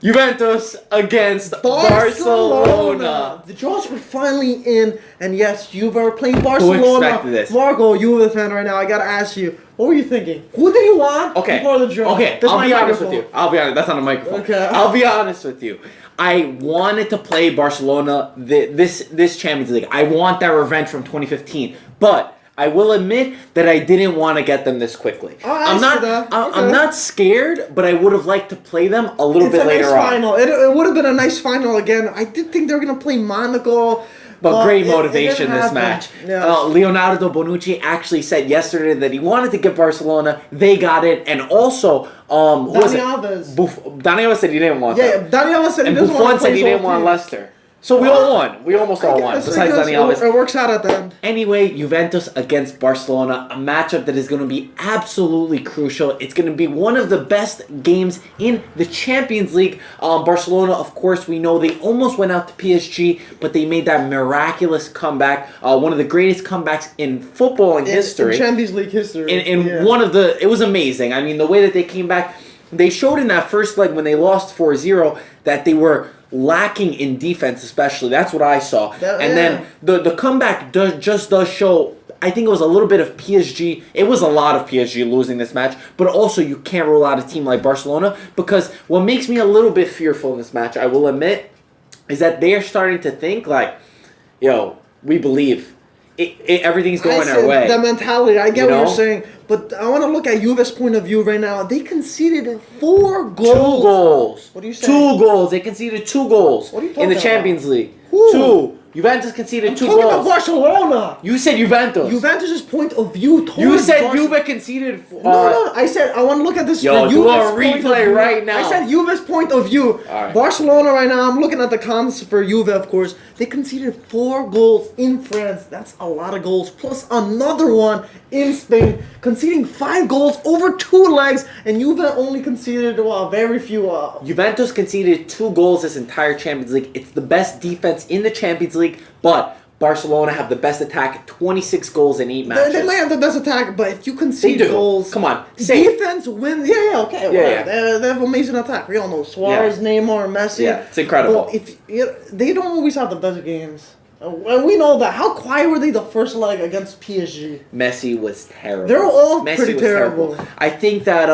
Juventus against Barcelona. The draws are finally in, and yes, Juve are playing Barcelona. Who expected this? Marco, Juve fan right now, I gotta ask you, what were you thinking? Who did you want before the draw? Okay, I'll be honest with you. I'll be honest. That's not a microphone. Okay. I'll be honest with you. I wanted to play Barcelona this Champions League. I want that revenge from 2015, but I will admit that I didn't want to get them this quickly. I'm not scared, but I would have liked to play them a little bit later on. Final. It would have been a nice final again. I did think they were going to play Monaco. But great motivation this match. Yeah. Leonardo Bonucci actually said yesterday that he wanted to get Barcelona. They got it. And also, Dani Alves. Dani Alves said he didn't want that. Yeah, Dani Alves said he didn't want Buffon said he didn't want Leicester. So we all won. We almost all won, besides Dani Alves. It works out at the end. Anyway, Juventus against Barcelona, a matchup that is going to be absolutely crucial. It's going to be one of the best games in the Champions League. Barcelona, of course, we know they almost went out to PSG, but they made that miraculous comeback. One of the greatest comebacks in football history. In Champions League history. It was amazing. I mean, the way that they came back, they showed in that first leg when they lost 4-0 that they were lacking in defense, especially. That's what I saw. Then the comeback does show. I think it was a little bit of PSG. It was a lot of PSG losing this match, but also you can't rule out a team like Barcelona, because what makes me a little bit fearful in this match, I will admit, is that they are starting to think like, yo, we believe. Everything's going our way. The mentality, I get what you're saying, but I want to look at Juve's point of view right now. They conceded 4 goals. 2 goals. What are you saying? 2 goals. They conceded 2 goals in the Champions League. Who? 2. Juventus conceded 2 goals. goals. About Barcelona. You said Juventus. Juventus' point of view towards You said Juve conceded. No. I said I want to look at this. Yo, do a replay right now. I said Juve's point of view. Right. Barcelona right now. I'm looking at the comments for Juve, of course. They conceded 4 goals in France. That's a lot of goals. Plus another one in Spain, conceding 5 goals over 2 legs, and Juve only conceded very few. Juventus conceded 2 goals this entire Champions League. It's the best defense in the Champions League, but Barcelona have the best attack, 26 goals in 8 matches. They might have the best attack, but if you concede goals... Come on. Defense wins. Yeah, okay. They have amazing attack. We all know Suarez, Neymar, Messi. Yeah, it's incredible. But they don't always have the best games. And we know that. How quiet were they the first leg against PSG? Messi was terrible. They're all pretty terrible. I think that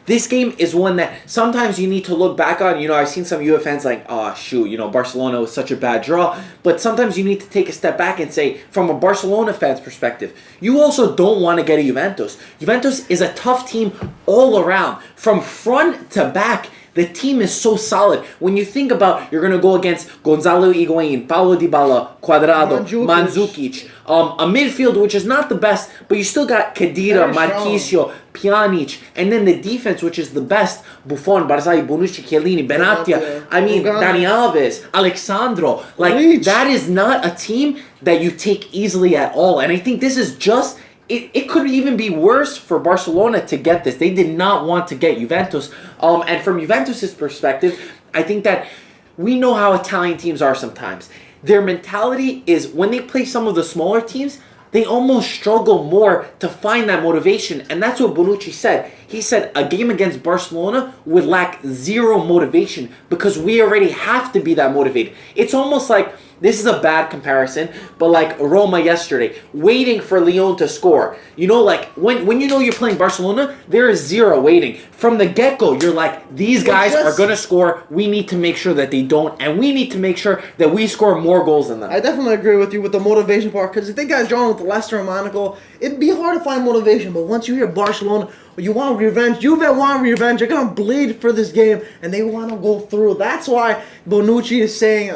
this game is one that sometimes you need to look back on. You know, I've seen some Juve fans like, oh, shoot, you know, Barcelona was such a bad draw. But sometimes you need to take a step back and say, from a Barcelona fan's perspective, you also don't want to get a Juventus. Juventus is a tough team all around. From front to back, the team is so solid. When you think about, you're going to go against Gonzalo Higuain, Paulo Dybala, Cuadrado, Mandzukic, a midfield which is not the best, but you still got Khedira, Marchisio, Pjanic, and then the defense which is the best, Buffon, Barzagli, Bonucci, Chiellini, Benatia, Dani Alves, Alexandro. Like, that is not a team that you take easily at all. And I think this is just... It could even be worse for Barcelona to get this. They did not want to get Juventus. And from Juventus' perspective, I think that we know how Italian teams are sometimes. Their mentality is when they play some of the smaller teams, they almost struggle more to find that motivation. And that's what Bonucci said. He said a game against Barcelona would lack 0 motivation because we already have to be that motivated. It's almost like... This is a bad comparison, but like Roma yesterday, waiting for Lyon to score. You know, like when you know you're playing Barcelona, there is 0 waiting. From the get-go, you're like, these guys are going to score. We need to make sure that they don't, and we need to make sure that we score more goals than them. I definitely agree with you with the motivation part, because if they guys drawn with Leicester and Monaco, it'd be hard to find motivation, but once you hear Barcelona, you want revenge. Juve want revenge. You're gonna bleed for this game, and they want to go through. That's why Bonucci is saying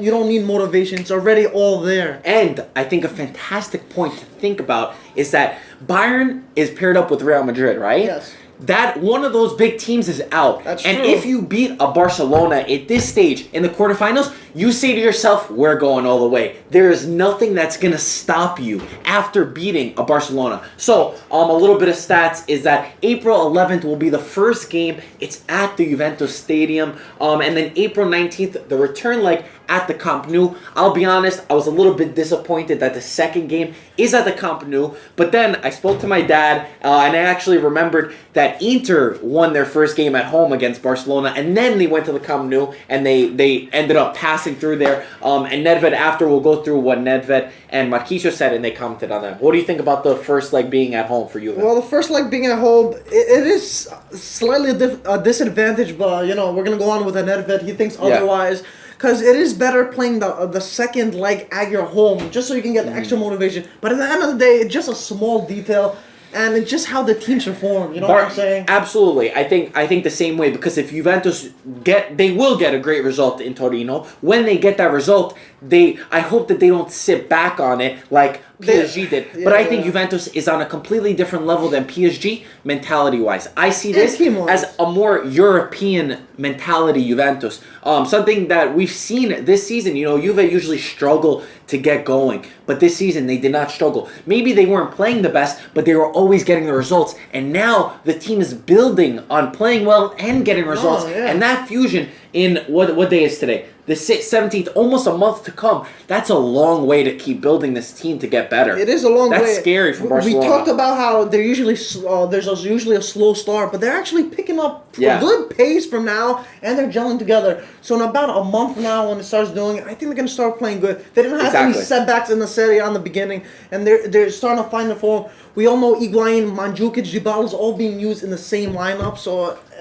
you don't need motivation. It's already all there. And I think a fantastic point to think about is that Bayern is paired up with Real Madrid, right? Yes. That one of those big teams is out. That's and true. If you beat a Barcelona at this stage in the quarterfinals, you say to yourself, we're going all the way. There is nothing that's going to stop you after beating a Barcelona. So, a little bit of stats is that April 11th will be the first game. It's at the Juventus Stadium. And then April 19th, the return leg at the Camp Nou. I'll be honest, I was a little bit disappointed that the second game is at the Camp Nou. But then I spoke to my dad, and I actually remembered that Inter won their first game at home against Barcelona, and then they went to the Camp Nou, and they ended up passing through there. And Nedved, after, we'll go through what Nedved and Marchisio said, and they commented on that. What do you think about the first leg being at home for you? Well, the first leg being at home, it is slightly a disadvantage, but, you know, we're going to go on with Nedved. He thinks otherwise. Because it is better playing the second leg at your home, just so you can get extra motivation. But at the end of the day, it's just a small detail. And it's just how the teams perform, you know what I'm saying? Absolutely. I think the same way, because if Juventus they will get a great result in Torino. When they get that result, I hope that they don't sit back on it like PSG did. Yeah, but I think Juventus is on a completely different level than PSG mentality-wise. I see this as a more European mentality Juventus. Something that we've seen this season. You know, Juve usually struggle to get going, but this season they did not struggle. Maybe they weren't playing the best, but they were always getting the results. And now the team is building on playing well and getting results. And that fusion in what day is today? The 17th, almost a month to come. That's a long way to keep building this team to get better. It is a long way. That's scary for Barcelona. We talked about how they're usually there's usually a slow start, but they're actually picking up a good pace from now, and they're gelling together. So in about a month now, when it starts doing it, I think they're going to start playing good. They didn't have any setbacks in the Serie A in the beginning, and they're starting to find the form. We all know Higuain, Mandzukic, Dybala's all being used in the same lineup,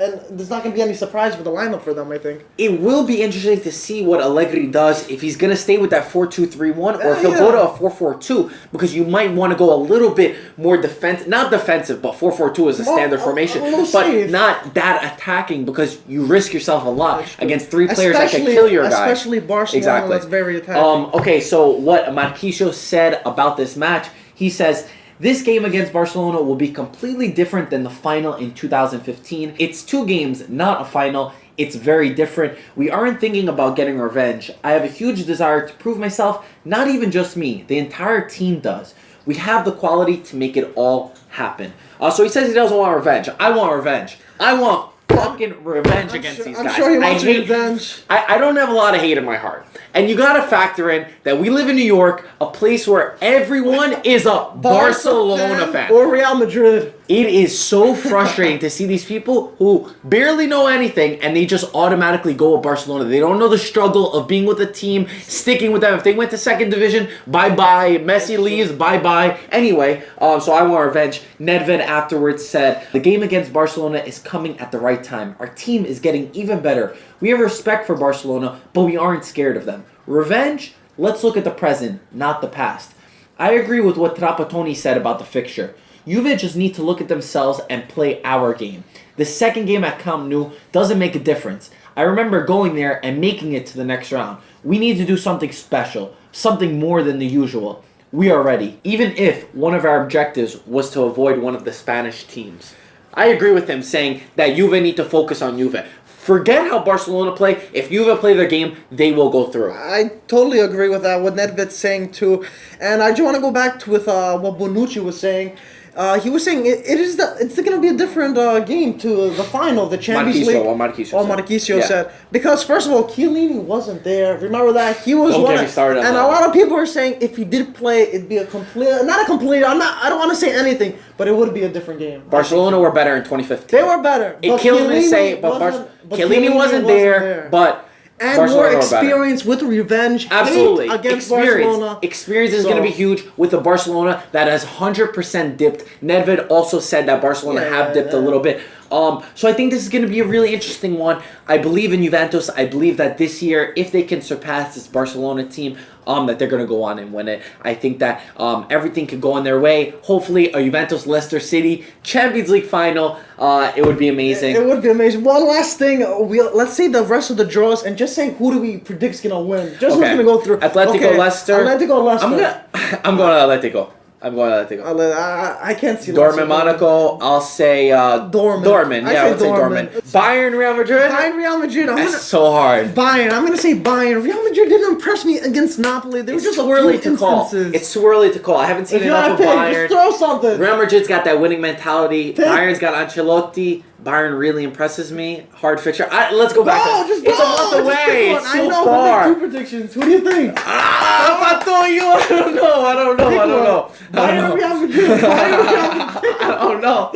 and there's not going to be any surprise for the lineup for them, I think. It will be interesting to see what Allegri does, if he's going to stay with that 4-2-3-1 or if he'll go to a 4-4-2, because you might want to go a little bit more not defensive, but 4-4-2 is a standard formation, but not that attacking, because you risk yourself a lot against three players that can kill your guy. Especially Barcelona, that's very attacking. Okay, so what Marchisio said about this match, he says, this game against Barcelona will be completely different than the final in 2015. It's 2 games, not a final. It's very different. We aren't thinking about getting revenge. I have a huge desire to prove myself, not even just me. The entire team does. We have the quality to make it all happen. So he says he doesn't want revenge. I want revenge. I want fucking revenge against these guys. I'm sure he wants revenge. I don't have a lot of hate in my heart. And you gotta factor in that we live in New York, a place where everyone is a Barcelona fan. Or Real Madrid. It is so frustrating to see these people who barely know anything and they just automatically go with Barcelona. They don't know the struggle of being with a team, sticking with them. If they went to second division, bye-bye. Messi leaves, bye-bye. Anyway, so I want revenge. Nedved afterwards said, the game against Barcelona is coming at the right time. Our team is getting even better. We have respect for Barcelona, but we aren't scared of them. Revenge? Let's look at the present, not the past. I agree with what Trapattoni said about the fixture. Juve just need to look at themselves and play our game. The second game at Camp Nou doesn't make a difference. I remember going there and making it to the next round. We need to do something special, something more than the usual. We are ready, even if one of our objectives was to avoid one of the Spanish teams. I agree with him saying that Juve need to focus on Juve. Forget how Barcelona play. If Juve play their game, they will go through. I totally agree with that, what Nedved's saying too. And I just want to go back to with what Bonucci was saying. He was saying it's going to be a different game to the final, the Champions League. Marchisio said. Because first of all, Chiellini wasn't there. Remember that? He was one. And a lot of people are saying if he did play, it'd be I don't want to say anything, but it would be a different game. Barcelona were better in 2015. They were better. It kills me to say, but Chiellini wasn't there. But and Barcelona more experience with revenge. Absolutely. Against Barcelona. Experience is going to be huge with the Barcelona that has 100% dipped. Nedved also said that Barcelona have dipped a little bit. So I think this is going to be a really interesting one. I believe in Juventus. I believe that this year, if they can surpass this Barcelona team, that they're going to go on and win it. I think that everything could go in their way. Hopefully, a Juventus-Leicester City Champions League final. It would be amazing. It would be amazing. One last thing. Let's say the rest of the draws and just say who do we predict's going to win. Just who's going to go through. Leicester. Leicester. I'm going to Atletico. I can't see Dortmund, Monaco. I'll say Dortmund. I would say Dortmund. Bayern, Real Madrid. Real Madrid. That's so hard. Bayern. I'm going to say Bayern. Real Madrid didn't impress me against Napoli. There was just too early to call. It's too early to call. I haven't seen enough of Bayern. Just throw something. Real Madrid's got that winning mentality. Bayern's got Ancelotti. Bayern really impresses me. Hard fixture. Let's go back. It's a month away. way. It's I so know, far. but 2 predictions. Who do you think? I'm throwing you. I don't know. Bayern or Real Madrid? Bayern or Real Madrid? I don't know.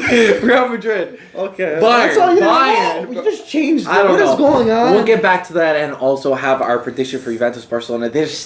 Real Madrid. Okay. Bayern. That's all you Bayern. know. You just changed it. I don't What know. is going on? We'll get back to that and also have our prediction for Juventus Barcelona. There's